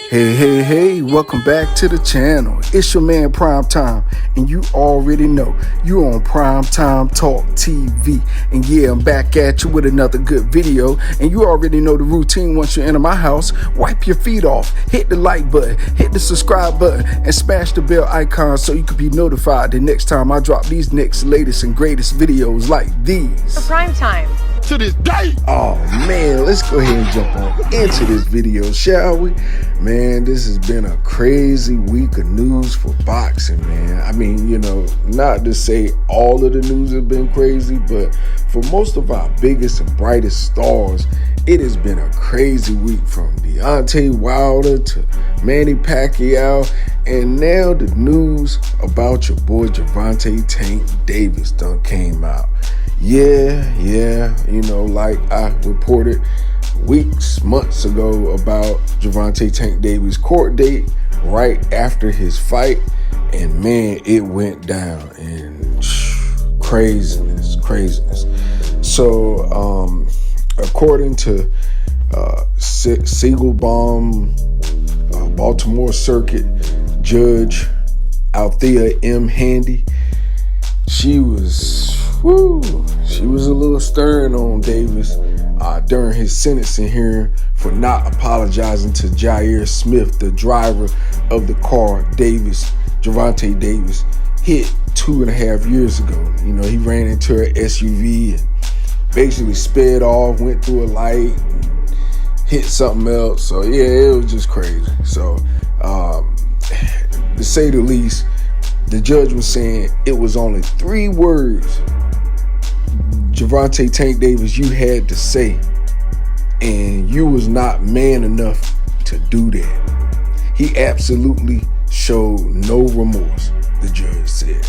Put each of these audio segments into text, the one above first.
Hey, welcome back to the channel. It's your man Primetime, and you already know you on Primetime Talk TV. And yeah, I'm back at you with another good video, and you already know the routine. Once you enter my house, wipe your feet off, hit the like button, hit the subscribe button, and smash the bell icon so you can be notified the next time I drop these next latest and greatest videos like these. For Primetime. To this day. Oh man, let's go ahead and jump on into this video, shall we? Man, this has been a crazy week of news for boxing, man. I mean, not to say all of the news has been crazy, but for most of our biggest and brightest stars, it has been a crazy week, from Deontay Wilder to Manny Pacquiao, and now the news about your boy Gervonta Tank Davis done came out. Yeah, like I reported months ago about Gervonta Tank Davis' court date right after his fight, and man, it went down, and craziness. So, according to Siegelbaum, Baltimore Circuit Judge Althea M Handy, she was a little stern on Davis during his sentencing hearing for not apologizing to Jair Smith, the driver of the car Gervonta Davis hit 2.5 years ago. He ran into an SUV and basically sped off, went through a light, and hit something else. So yeah, it was just crazy. So to say the least, the judge was saying it was only 3 words, Gervonta Tank Davis, you had to say, and you was not man enough to do that. He absolutely showed no remorse, the judge said.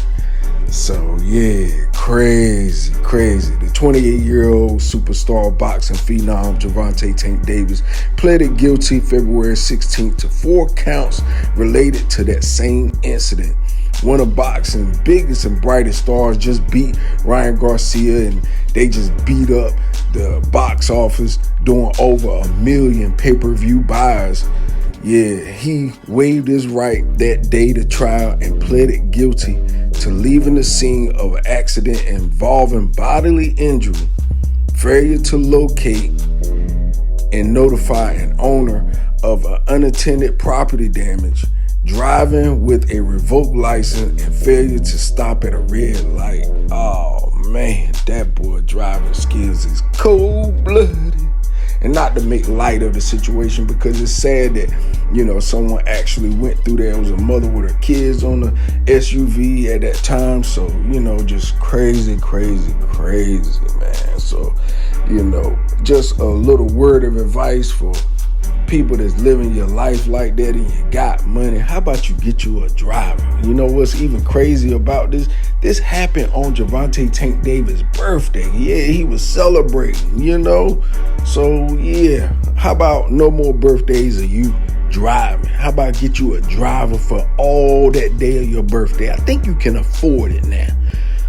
So yeah, crazy. The 28-year-old superstar boxing phenom Gervonta Tank Davis pleaded guilty February 16th to 4 counts related to that same incident. One of boxing's biggest and brightest stars just beat Ryan García, and they just beat up the box office, doing over 1 million pay-per-view buys. Yeah, he waived his right that day to trial and pleaded guilty to leaving the scene of an accident involving bodily injury, failure to locate and notify an owner of an unattended property damage, driving with a revoked license, and failure to stop at a red light. Oh man, that boy driving skills is cold-blooded. And not to make light of the situation, because it's sad that, someone actually went through there. It was a mother with her kids on the SUV at that time. So, just crazy, man. So, just a little word of advice for people that's living your life like that and you got money. How about you get you a driver? You know what's even crazy about this? This happened on Gervonta Tank Davis' birthday. Yeah, he was celebrating, So yeah, how about no more birthdays of you driving? How about get you a driver for all that day of your birthday? I think you can afford it now.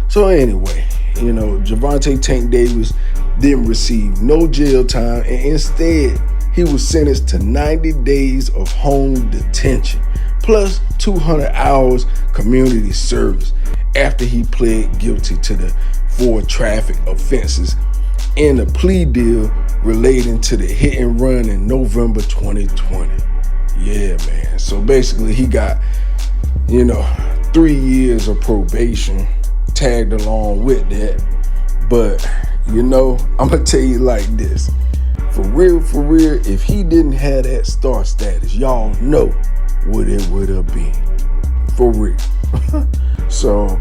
So anyway, Gervonta Tank Davis didn't receive no jail time, and instead he was sentenced to 90 days of home detention, plus 200 hours community service, after he pled guilty to the 4 traffic offenses in a plea deal relating to the hit and run in November 2020. Yeah, man. So basically he got, 3 years of probation tagged along with that. But, I'm going to tell you like this. For real, if he didn't have that star status, y'all know what it would have been. For real. So,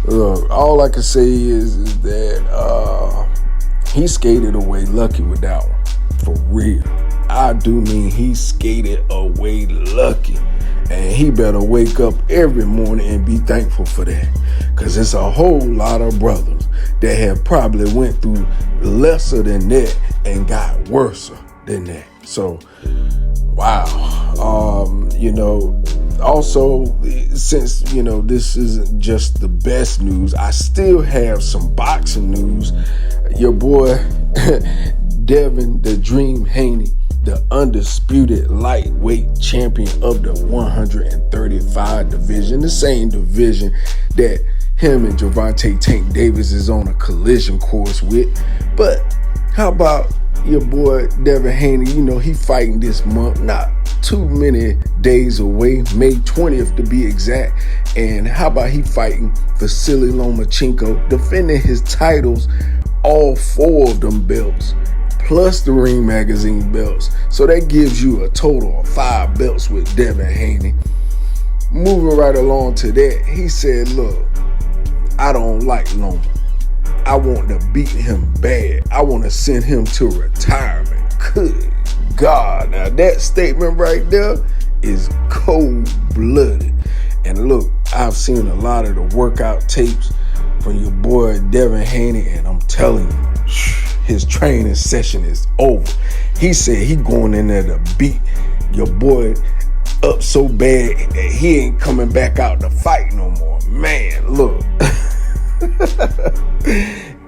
look, all I can say is that he skated away lucky with that one. For real. I do mean he skated away lucky. And he better wake up every morning and be thankful for that. Because it's a whole lot of brothers that have probably went through lesser than that and got worse than that. So, wow. Also, since, this isn't just the best news, I still have some boxing news. Your boy, Devin the Dream Haney, the undisputed lightweight champion of the 135 division, the same division that him and Gervonta Tank Davis is on a collision course with. But how about your boy Devin Haney? You know, he fighting this month, not too many days away, May 20th to be exact. And how about he fighting Vasily Lomachenko, defending his titles, all 4 of them belts, plus the Ring Magazine belts. So that gives you a total of 5 belts with Devin Haney. Moving right along to that, he said, look, I don't like Loma. I want to beat him bad. I want to send him to retirement. Good God. Now that statement right there is cold-blooded. And look, I've seen a lot of the workout tapes from your boy Devin Haney, and I'm telling you, his training session is over. He said he going in there to beat your boy up so bad that he ain't coming back out to fight no more. Man, look.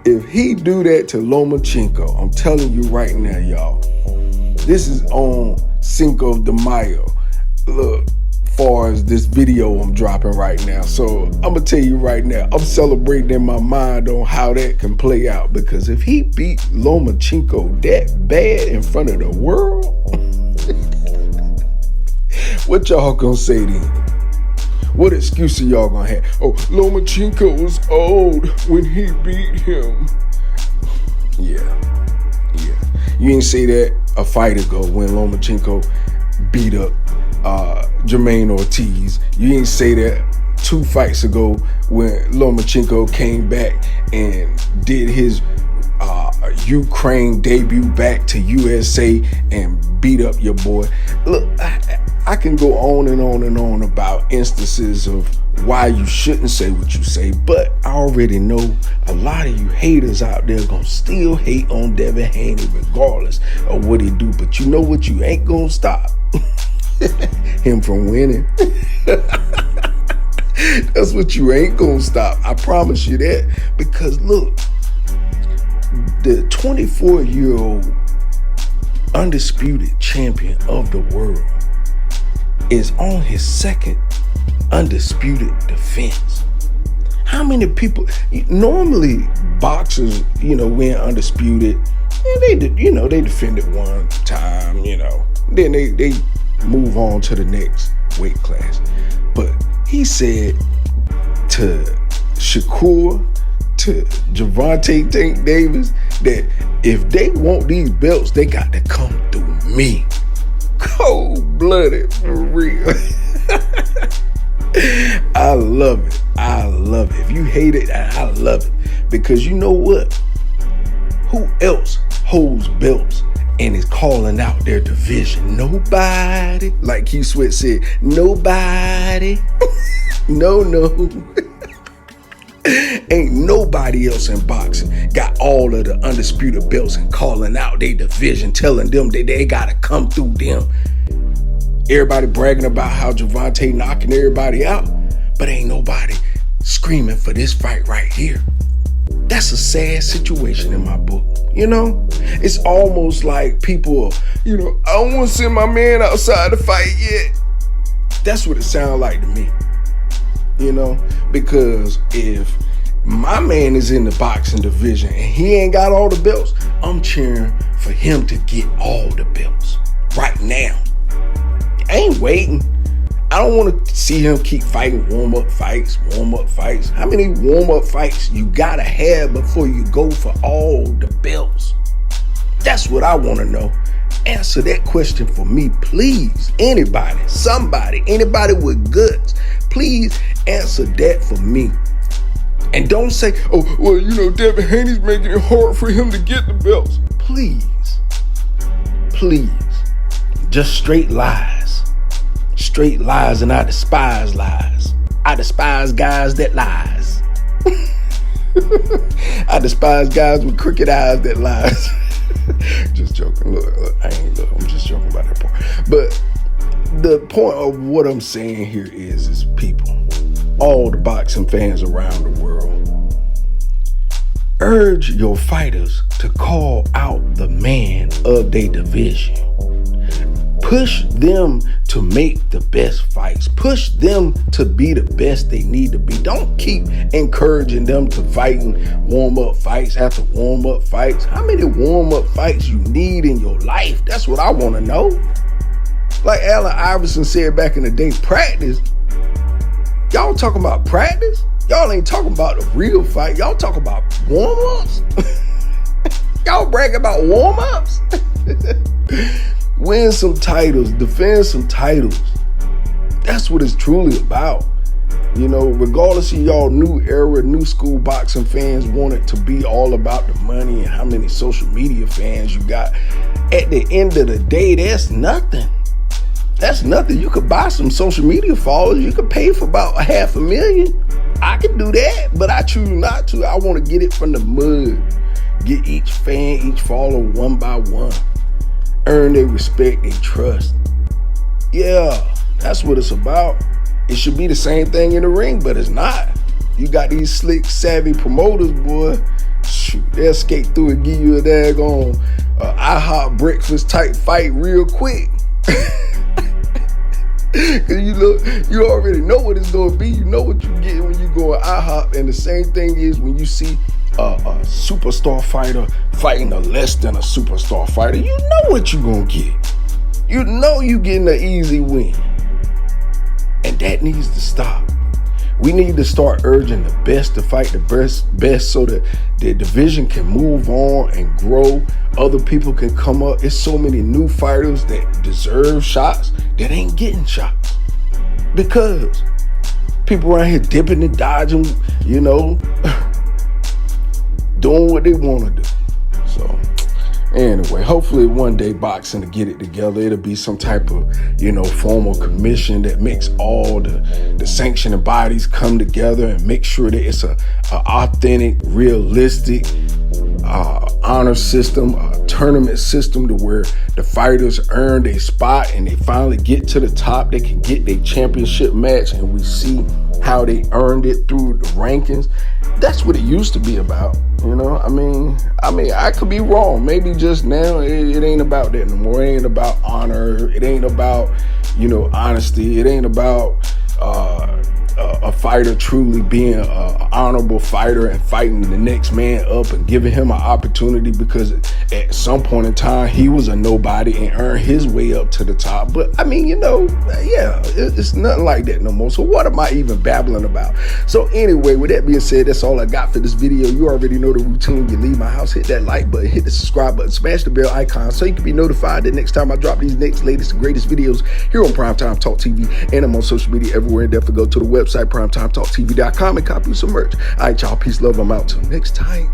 If he do that to Lomachenko, I'm telling you right now, y'all, this is on Cinco de Mayo. Look, far as this video I'm dropping right now. So I'm gonna tell you right now, I'm celebrating in my mind on how that can play out. Because if he beat Lomachenko that bad in front of the world, what y'all gonna say then? What excuse are y'all gonna have? Oh, Lomachenko was old when he beat him. Yeah. You ain't say that a fight ago when Lomachenko beat up Jermaine Ortiz. You ain't say that 2 fights ago when Lomachenko came back and did his Ukraine debut back to USA and beat up your boy. Look, I can go on and on and on about instances of why you shouldn't say what you say, but I already know a lot of you haters out there gonna still hate on Devin Haney regardless of what he do. But you know what you ain't gonna stop? Him from winning. That's what you ain't gonna stop. I promise you that. Because look, the 24-year-old undisputed champion of the world is on his 2nd undisputed defense. How many people, normally boxers, win undisputed, and they defend it one time, then they move on to the next weight class. But he said to Shakur, to Gervonta Tank Davis, that if they want these belts, they got to come through me. Cold-blooded, for real. I love it. If you hate it, I love it. Because you know what? Who else holds belts and is calling out their division? Nobody. Like Keith Sweat said, nobody. No. Ain't nobody else in boxing got all of the undisputed belts and calling out their division, telling them that they gotta come through them. Everybody bragging about how Javonte knocking everybody out, but ain't nobody screaming for this fight right here. That's a sad situation in my book. It's almost like people, I don't want to send my man outside to fight yet. That's what it sounds like to me. Because if my man is in the boxing division and he ain't got all the belts, I'm cheering for him to get all the belts right now. I ain't waiting. I don't want to see him keep fighting warm-up fights. How many warm-up fights you gotta have before you go for all the belts? That's what I want to know. Answer that question for me, please. Anybody with guts, please answer that for me. And don't say, oh, well, Devin Haney's making it hard for him to get the belts. Please. Just straight lies. Straight lies, and I despise lies. I despise guys that lies. I despise guys with crooked eyes that lies. Just joking. Look, I'm just joking about that part. But the point of what I'm saying here is people, all the boxing fans around the world, urge your fighters to call out the man of their division. Push them to make the best fights. Push them to be the best they need to be. Don't keep encouraging them to fight in warm-up fights after warm-up fights. How many warm-up fights you need in your life? That's what I want to know. Like Allen Iverson said back in the day, practice. Y'all talking about practice? Y'all ain't talking about the real fight. Y'all talking about warm-ups? Y'all bragging about warm-ups? Win some titles, defend some titles. That's what it's truly about. You know, regardless of y'all new era, new school boxing fans want it to be all about the money and how many social media fans you got. At the end of the day, that's nothing. That's nothing. You could buy some social media followers. You could pay for about $500,000. I can do that, but I choose not to. I want to get it from the mud. Get each fan, each follower one by one. Earn their respect, their trust. Yeah, that's what it's about. It should be the same thing in the ring, but it's not. You got these slick, savvy promoters, boy. Shoot, they'll skate through and give you a daggone IHOP breakfast type fight real quick. Cause you already know what it's gonna be. You know what you get when you go to IHOP. And the same thing is when you see a superstar fighter fighting a less than a superstar fighter. You know what you gonna get. You know you getting an easy win. And that needs to stop. We need to start urging the best to fight the best so that the division can move on and grow. Other people can come up. It's so many new fighters that deserve shots that ain't getting shots. Because people around here dipping and dodging, you know, doing what they want to do. So anyway, hopefully one day boxing to get it together. It'll be some type of, you know, formal commission that makes all the sanctioning bodies come together and make sure that it's a authentic, realistic honor system, a tournament system to where the fighters earn their spot and they finally get to the top. They can get their championship match and we see how they earned it through the rankings. That's what it used to be about. You know, I mean, I could be wrong. Maybe just now it ain't about that no more. It ain't about honor. It ain't about, you know, honesty. It ain't about a fighter truly being an honorable fighter and fighting the next man up and giving him an opportunity, because at some point in time he was a nobody and earned his way up to the top. But I mean, you know, yeah, it's nothing like that no more. So what am I even babbling about? So anyway, with that being said, that's all I got for this video. You already know the routine. You leave my house, hit that like button, hit the subscribe button, smash the bell icon so you can be notified that next time I drop these next, latest, and greatest videos here on Primetime Talk TV. And I'm on social media everywhere. And definitely go to the website PrimeTimeTalkTV.com and copy some merch. All right, y'all. Peace, love. I'm out. Till next time.